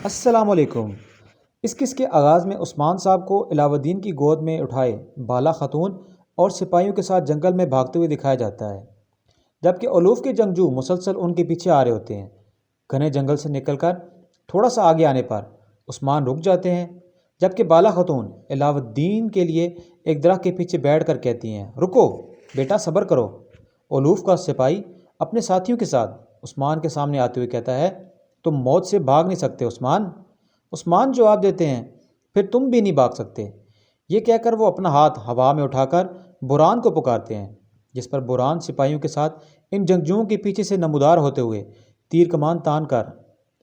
السلام علیکم۔ اس قصے کے آغاز میں عثمان صاحب کو علاؤ الدین کی گود میں اٹھائے بالا خاتون اور سپاہیوں کے ساتھ جنگل میں بھاگتے ہوئے دکھایا جاتا ہے، جبکہ الوف کے جنگجو مسلسل ان کے پیچھے آ رہے ہوتے ہیں۔ گھنے جنگل سے نکل کر تھوڑا سا آگے آنے پر عثمان رک جاتے ہیں، جبکہ بالا خاتون علاؤ الدین کے لیے ایک درخت کے پیچھے بیٹھ کر کہتی ہیں، رکو بیٹا، صبر کرو۔ الوف کا سپاہی اپنے ساتھیوں کے ساتھ عثمان کے سامنے آتے ہوئے کہتا ہے، تم موت سے بھاگ نہیں سکتے عثمان۔ عثمان جواب دیتے ہیں، پھر تم بھی نہیں بھاگ سکتے۔ یہ کہہ کر وہ اپنا ہاتھ ہوا میں اٹھا کر بوران کو پکارتے ہیں، جس پر بوران سپاہیوں کے ساتھ ان جنگجوؤں کے پیچھے سے نمودار ہوتے ہوئے تیر کمان تان کر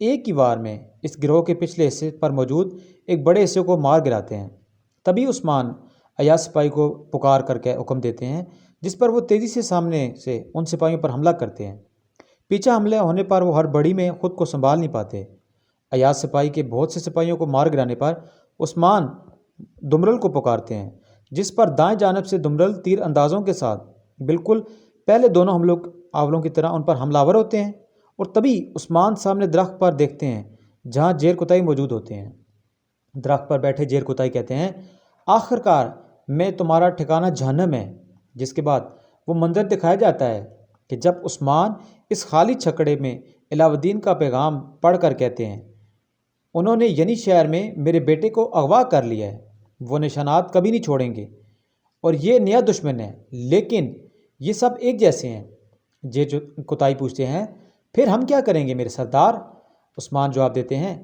ایک ہی وار میں اس گروہ کے پچھلے حصے پر موجود ایک بڑے حصے کو مار گراتے ہیں۔ تبھی عثمان ایاز سپاہی کو پکار کر کے حکم دیتے ہیں، جس پر وہ تیزی سے سامنے سے ان سپاہیوں پر حملہ کرتے ہیں۔ پیچھے حملے ہونے پر وہ ہر بڑی میں خود کو سنبھال نہیں پاتے۔ ایاز سپاہی کے بہت سے سپاہیوں کو مار گرانے پر عثمان دمرل کو پکارتے ہیں، جس پر دائیں جانب سے دمرل تیر اندازوں کے ساتھ بالکل پہلے دونوں حملوں کی طرح ان پر حملہ آور ہوتے ہیں، اور تبھی عثمان سامنے درخت پر دیکھتے ہیں جہاں جیر کتائی موجود ہوتے ہیں۔ درخت پر بیٹھے جیر کتائی کہتے ہیں، آخر کار میں تمہارا ٹھکانہ جہنم ہے۔ جس کے بعد وہ منظر دکھایا جاتا ہے کہ جب عثمان اس خالی چھکڑے میں علاؤ الدین کا پیغام پڑھ کر کہتے ہیں، انہوں نے ینی شہر میں میرے بیٹے کو اغوا کر لیا ہے، وہ نشانات کبھی نہیں چھوڑیں گے، اور یہ نیا دشمن ہے، لیکن یہ سب ایک جیسے ہیں۔ جیر کتائی پوچھتے ہیں، پھر ہم کیا کریں گے میرے سردار؟ عثمان جواب دیتے ہیں،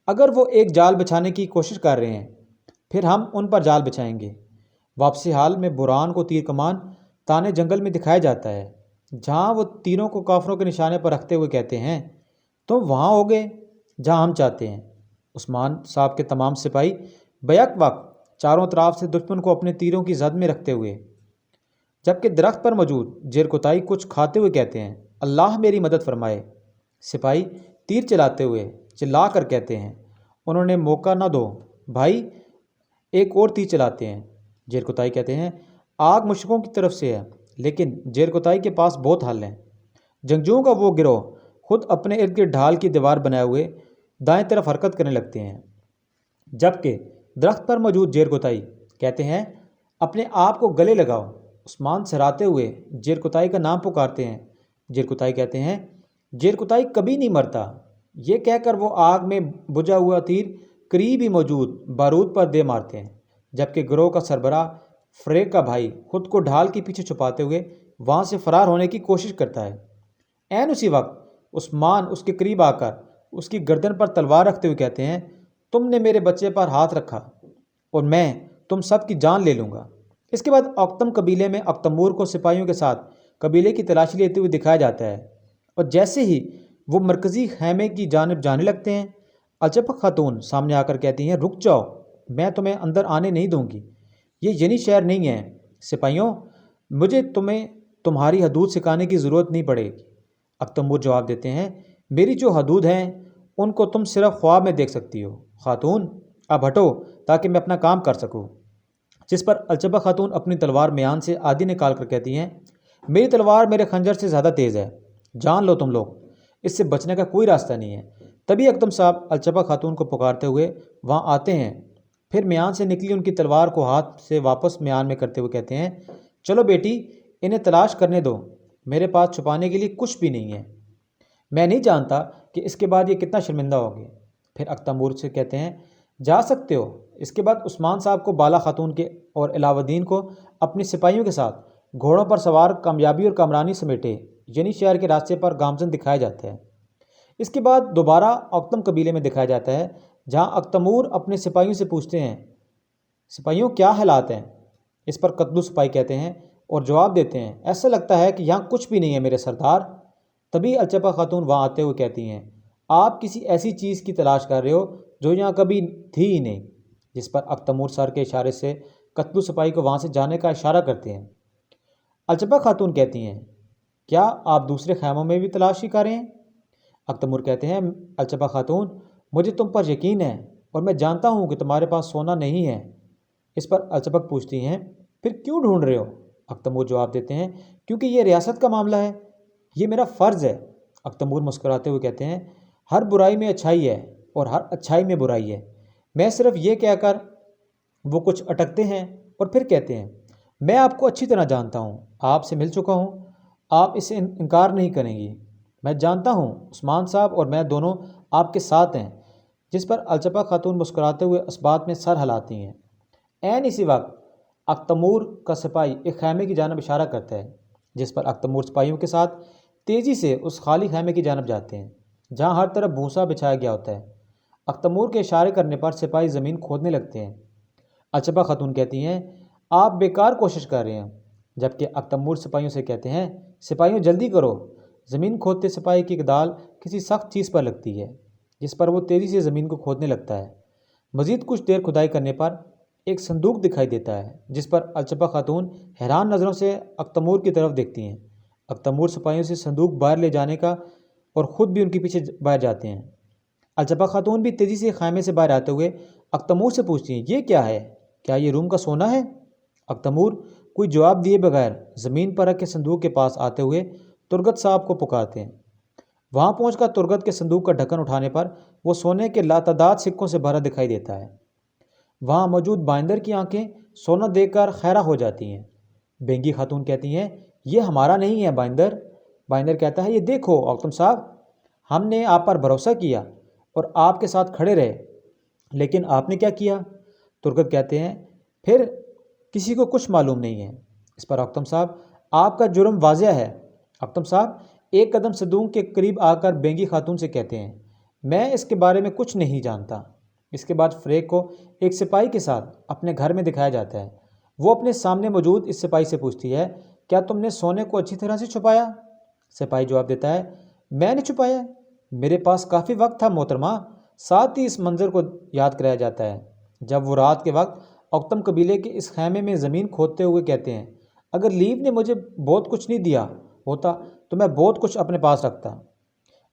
اگر وہ ایک جال بچھانے کی کوشش کر رہے ہیں پھر ہم ان پر جال بچھائیں گے۔ واپسی حال میں بوران کو تیر کمان تانے جنگل میں دکھایا جاتا ہے، جہاں وہ تیروں کو کافروں کے نشانے پر رکھتے ہوئے کہتے ہیں، تم وہاں ہوگے جہاں ہم چاہتے ہیں۔ عثمان صاحب کے تمام سپاہی بیک وقت چاروں طرف سے دشمن کو اپنے تیروں کی زد میں رکھتے ہوئے، جبکہ درخت پر موجود جیر کتائی کچھ کھاتے ہوئے کہتے ہیں، اللہ میری مدد فرمائے۔ سپاہی تیر چلاتے ہوئے چلا کر کہتے ہیں، انہوں نے موقع نہ دو بھائی، ایک اور تیر چلاتے ہیں۔ جیر کتائی کہتے ہیں، آگ مشرکوں کی طرف سے ہے، لیکن جیر کتائی کے پاس بہت حل ہیں۔ جنگجوؤں کا وہ گروہ خود اپنے ارد گرد ڈھال کی دیوار بنائے ہوئے دائیں طرف حرکت کرنے لگتے ہیں، جبکہ درخت پر موجود جیر کتائی کہتے ہیں، اپنے آپ کو گلے لگاؤ۔ عثمان سراتے ہوئے جیر کتائی کا نام پکارتے ہیں۔ جیر کتائی کہتے ہیں، جیر کتائی کبھی نہیں مرتا۔ یہ کہہ کر وہ آگ میں بجھا ہوا تیر قریب ہی موجود بارود پر دے مارتے ہیں، جبکہ گروہ کا سربراہ فریق کا بھائی خود کو ڈھال کے پیچھے چھپاتے ہوئے وہاں سے فرار ہونے کی کوشش کرتا ہے۔ عین اسی وقت عثمان اس کے قریب آ کر اس کی گردن پر تلوار رکھتے ہوئے کہتے ہیں، تم نے میرے بچے پر ہاتھ رکھا اور میں تم سب کی جان لے لوں گا۔ اس کے بعد اوکتم قبیلے میں اکتمور کو سپاہیوں کے ساتھ قبیلے کی تلاشی لیتے ہوئے دکھایا جاتا ہے، اور جیسے ہی وہ مرکزی خیمے کی جانب جانے لگتے ہیں، الچپک خاتون سامنے آ کر کہتی ہیں، رک جاؤ، میں تمہیں اندر آنے نہیں دوں گی، یہ ینی شہر نہیں ہے۔ سپاہیوں، مجھے تمہیں تمہاری حدود سکھانے کی ضرورت نہیں پڑے گی۔ اکتمور جواب دیتے ہیں، میری جو حدود ہیں ان کو تم صرف خواب میں دیکھ سکتی ہو، خاتون اب ہٹو تاکہ میں اپنا کام کر سکوں۔ جس پر الچپک خاتون اپنی تلوار میان سے آدھی نکال کر کہتی ہیں، میری تلوار میرے خنجر سے زیادہ تیز ہے، جان لو تم لوگ، اس سے بچنے کا کوئی راستہ نہیں ہے۔ تبھی اکتم صاحب الچپک خاتون کو پکارتے ہوئے وہاں آتے ہیں، پھر میان سے نکلی ان کی تلوار کو ہاتھ سے واپس میان میں کرتے ہوئے کہتے ہیں، چلو بیٹی، انہیں تلاش کرنے دو، میرے پاس چھپانے کے لیے کچھ بھی نہیں ہے۔ میں نہیں جانتا کہ اس کے بعد یہ کتنا شرمندہ ہوگی۔ پھر اکتمور سے کہتے ہیں، جا سکتے ہو۔ اس کے بعد عثمان صاحب کو بالا خاتون کے اور علاؤ الدین کو اپنی سپاہیوں کے ساتھ گھوڑوں پر سوار کامیابی اور کامرانی سمیٹے ینی شہر کے راستے پر گامزن دکھایا جاتا ہے۔ اس کے بعد دوبارہ اوکتم قبیلے میں دکھایا جاتا ہے، جہاں اکتمور اپنے سپاہیوں سے پوچھتے ہیں، سپاہیوں کیا حالات ہیں؟ اس پر کتلو سپاہی کہتے ہیں اور جواب دیتے ہیں، ایسا لگتا ہے کہ یہاں کچھ بھی نہیں ہے میرے سردار۔ تبھی الچپک خاتون وہاں آتے ہوئے کہتی ہیں، آپ کسی ایسی چیز کی تلاش کر رہے ہو جو یہاں کبھی تھی ہی نہیں۔ جس پر اکتمور سر کے اشارے سے کتلو سپاہی کو وہاں سے جانے کا اشارہ کرتے ہیں۔ الچپک خاتون کہتی ہیں، کیا آپ دوسرے خیموں میں بھی تلاشی کر رہے ہیں؟ اکتمور کہتے ہیں، الچپک خاتون، مجھے تم پر یقین ہے اور میں جانتا ہوں کہ تمہارے پاس سونا نہیں ہے۔ اس پر الچپک پوچھتی ہیں، پھر کیوں ڈھونڈ رہے ہو؟ اکتمور جواب دیتے ہیں، کیونکہ یہ ریاست کا معاملہ ہے، یہ میرا فرض ہے۔ اکتمور مسکراتے ہوئے کہتے ہیں، ہر برائی میں اچھائی ہے اور ہر اچھائی میں برائی ہے۔ میں صرف یہ کہہ کر وہ کچھ اٹکتے ہیں اور پھر کہتے ہیں میں آپ کو اچھی طرح جانتا ہوں، آپ سے مل چکا ہوں، آپ اسے انکار نہیں کریں گی۔ میں جانتا ہوں عثمان صاحب اور میں دونوں آپ کے ساتھ ہیں۔ جس پر الچپا خاتون مسکراتے ہوئے اس بات میں سر ہلاتی ہیں۔ عین اسی وقت اختمور کا سپاہی ایک خیمے کی جانب اشارہ کرتا ہے، جس پر اختمور سپاہیوں کے ساتھ تیزی سے اس خالی خیمے کی جانب جاتے ہیں جہاں ہر طرف بھوسا بچھایا گیا ہوتا ہے۔ اختمور کے اشارے کرنے پر سپاہی زمین کھودنے لگتے ہیں۔ الچپا خاتون کہتی ہیں آپ بیکار کوشش کر رہے ہیں، جبکہ اختمور سپاہیوں سے کہتے ہیں سپاہیوں جلدی کرو۔ زمین کھودتے سپاہی کی کدال کسی سخت چیز پر لگتی ہے، جس پر وہ تیزی سے زمین کو کھودنے لگتا ہے۔ مزید کچھ دیر کھدائی کرنے پر ایک صندوق دکھائی دیتا ہے، جس پر الچپا خاتون حیران نظروں سے اختمور کی طرف دیکھتی ہیں۔ اختمور سپاہیوں سے صندوق باہر لے جانے کا اور خود بھی ان کے پیچھے باہر جاتے ہیں۔ الچپا خاتون بھی تیزی سے خیمے سے باہر آتے ہوئے اختمور سے پوچھتی ہیں یہ کیا ہے؟ کیا یہ روم کا سونا ہے؟ اختمور کوئی جواب دیے بغیر زمین پر رکھے صندوق کے پاس آتے ہوئے ترگت صاحب کو پکارتے ہیں۔ وہاں پہنچ کر ترگت کے صندوق کا ڈھکن اٹھانے پر وہ سونے کے لاتعداد سکوں سے بھرا دکھائی دیتا ہے۔ وہاں موجود بائندر کی آنکھیں سونا دیکھ کر خیرہ ہو جاتی ہیں۔ بینگی خاتون کہتی ہیں یہ ہمارا نہیں ہے بائندر۔ بائندر کہتا ہے یہ دیکھو اختم صاحب، ہم نے آپ پر بھروسہ کیا اور آپ کے ساتھ کھڑے رہے، لیکن آپ نے کیا کیا؟ ترگت کہتے ہیں پھر کسی کو کچھ معلوم نہیں ہے۔ اس پر اختم صاحب آپ کا جرم واضح ہے۔ اختم صاحب ایک قدم صندوق کے قریب آ کر بینگی خاتون سے کہتے ہیں میں اس کے بارے میں کچھ نہیں جانتا۔ اس کے بعد فریق کو ایک سپاہی کے ساتھ اپنے گھر میں دکھایا جاتا ہے۔ وہ اپنے سامنے موجود اس سپاہی سے پوچھتی ہے کیا تم نے سونے کو اچھی طرح سے چھپایا؟ سپاہی جواب دیتا ہے میں نے چھپایا؟ میرے پاس کافی وقت تھا محترمہ۔ ساتھ ہی اس منظر کو یاد کرایا جاتا ہے جب وہ رات کے وقت اوکتم قبیلے کے اس خیمے میں زمین کھودتے ہوئے کہتے ہیں اگر لیو نے مجھے بہت کچھ نہیں دیا ہوتا تو میں بہت کچھ اپنے پاس رکھتا۔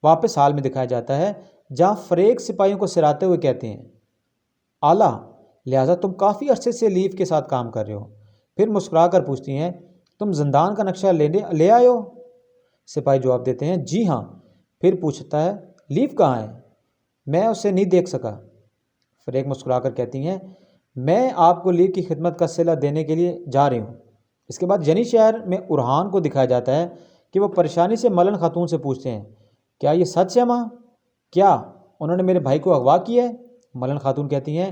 واپس حال میں دکھایا جاتا ہے جہاں فریق سپاہیوں کو سراتے ہوئے کہتے ہیں اعلیٰ، لہٰذا تم کافی عرصے سے لیو کے ساتھ کام کر رہے ہو۔ پھر مسکرا کر پوچھتی ہیں تم زندان کا نقشہ لے آئے ہو؟ سپاہی جواب دیتے ہیں جی ہاں۔ پھر پوچھتا ہے لیو کہاں ہے؟ میں اسے نہیں دیکھ سکا۔ فریق مسکرا کر کہتی ہیں میں آپ کو لیو کی خدمت کا صلہ دینے کے لیے جا رہی ہوں۔ اس کے بعد جنی شہر میں ارحان کو دکھایا جاتا ہے کہ وہ پریشانی سے ملن خاتون سے پوچھتے ہیں کیا یہ سچ ہے ماں؟ کیا انہوں نے میرے بھائی کو اغوا کیا ہے؟ ملن خاتون کہتی ہیں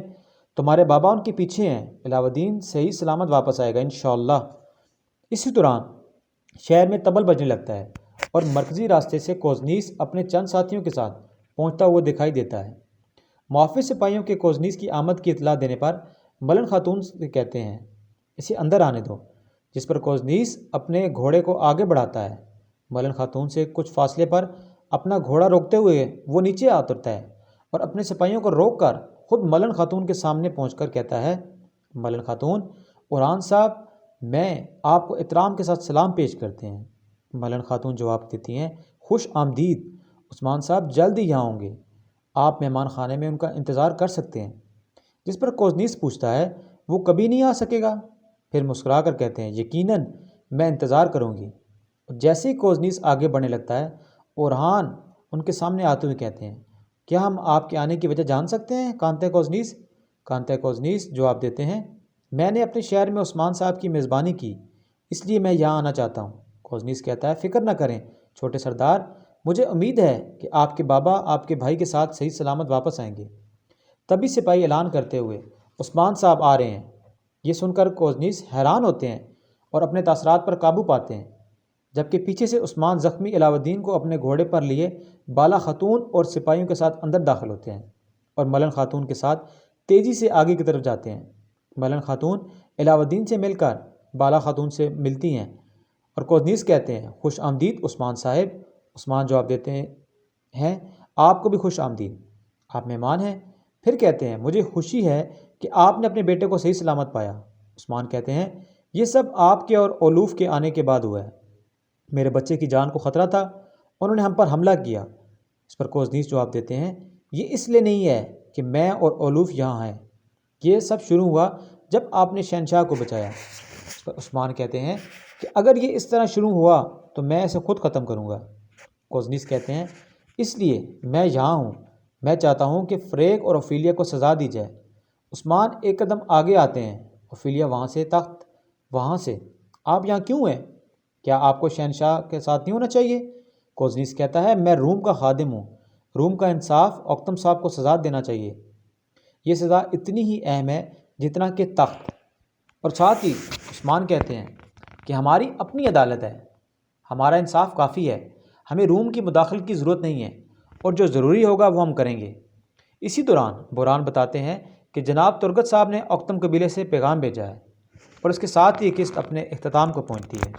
تمہارے بابا ان کے پیچھے ہیں، علاؤ الدین صحیح سلامت واپس آئے گا انشاءاللہ۔ اسی دوران شہر میں طبل بجنے لگتا ہے اور مرکزی راستے سے کوزنیس اپنے چند ساتھیوں کے ساتھ پہنچتا ہوا دکھائی دیتا ہے۔ محافظ سپاہیوں کے کوزنیس کی آمد کی اطلاع دینے پر ملن خاتون سے کہتے ہیں اسے اندر آنے دو، جس پر کوزنیس اپنے گھوڑے کو آگے بڑھاتا ہے۔ ملن خاتون سے کچھ فاصلے پر اپنا گھوڑا روکتے ہوئے وہ نیچے اترتا ہے اور اپنے سپاہیوں کو روک کر خود ملن خاتون کے سامنے پہنچ کر کہتا ہے ملن خاتون، ارحان صاحب میں آپ کو احترام کے ساتھ سلام پیش کرتے ہیں۔ ملن خاتون جواب دیتی ہیں خوش آمدید، عثمان صاحب جلد ہی یہاں ہوں گے، آپ مہمان خانے میں ان کا انتظار کر سکتے ہیں۔ جس پر کوزنیس پوچھتا ہے وہ کبھی نہیں آ سکے گا؟ پھر مسکرا کر کہتے ہیں یقیناً میں انتظار کروں گی۔ جیسے ہی کوزنیس آگے بڑھنے لگتا ہے ارحان ان کے سامنے آتے ہوئے کہتے ہیں کیا ہم آپ کے آنے کی وجہ جان سکتے ہیں کانتے کوزنیس؟ کانتے کوزنیس جواب دیتے ہیں میں نے اپنے شہر میں عثمان صاحب کی میزبانی کی، اس لیے میں یہاں آنا چاہتا ہوں۔ کوزنیس کہتا ہے فکر نہ کریں چھوٹے سردار، مجھے امید ہے کہ آپ کے بابا آپ کے بھائی کے ساتھ صحیح سلامت واپس آئیں گے۔ تبھی سپاہی اعلان کرتے ہوئے عثمان صاحب آ رہے ہیں۔ یہ سن کر کوزنیس حیران ہوتے ہیں اور اپنے تاثرات پر قابو پاتے ہیں، جبکہ پیچھے سے عثمان زخمی علاؤ الدین کو اپنے گھوڑے پر لیے بالا خاتون اور سپاہیوں کے ساتھ اندر داخل ہوتے ہیں اور ملن خاتون کے ساتھ تیزی سے آگے کی طرف جاتے ہیں۔ ملن خاتون علاؤ الدین سے مل کر بالا خاتون سے ملتی ہیں اور کوزنیس کہتے ہیں خوش آمدید عثمان صاحب۔ عثمان جواب دیتے ہیں آپ کو بھی خوش آمدید، آپ مہمان ہیں۔ پھر کہتے ہیں مجھے خوشی ہے کہ آپ نے اپنے بیٹے کو صحیح سلامت پایا۔ عثمان کہتے ہیں یہ سب آپ کے اور اولوف کے آنے کے بعد ہوا ہے، میرے بچے کی جان کو خطرہ تھا، انہوں نے ہم پر حملہ کیا۔ اس پر کوزنیس جواب دیتے ہیں یہ اس لیے نہیں ہے کہ میں اور اولوف یہاں ہیں، یہ سب شروع ہوا جب آپ نے شہنشاہ کو بچایا۔ اس پر عثمان کہتے ہیں کہ اگر یہ اس طرح شروع ہوا تو میں اسے خود ختم کروں گا۔ کوزنیس کہتے ہیں اس لیے میں یہاں ہوں، میں چاہتا ہوں کہ فریق اور اوفیلیا کو سزا دی جائے۔ عثمان ایک قدم آگے آتے ہیں۔ اوفیلیا وہاں سے آپ یہاں کیوں ہیں؟ کیا آپ کو شہنشاہ کے ساتھ نہیں ہونا چاہیے؟ کوزنیس کہتا ہے میں روم کا خادم ہوں، روم کا انصاف اوکتم صاحب کو سزا دینا چاہیے۔ یہ سزا اتنی ہی اہم ہے جتنا کہ تخت۔ اور ساتھ ہی عثمان کہتے ہیں کہ ہماری اپنی عدالت ہے، ہمارا انصاف کافی ہے، ہمیں روم کی مداخلت کی ضرورت نہیں ہے، اور جو ضروری ہوگا وہ ہم کریں گے۔ اسی دوران بوران بتاتے ہیں کہ جناب ترگت صاحب نے اوکتم قبیلے سے پیغام بھیجا ہے، اور اس کے ساتھ ہی یہ قسط اپنے اختتام کو پہنچتی ہے۔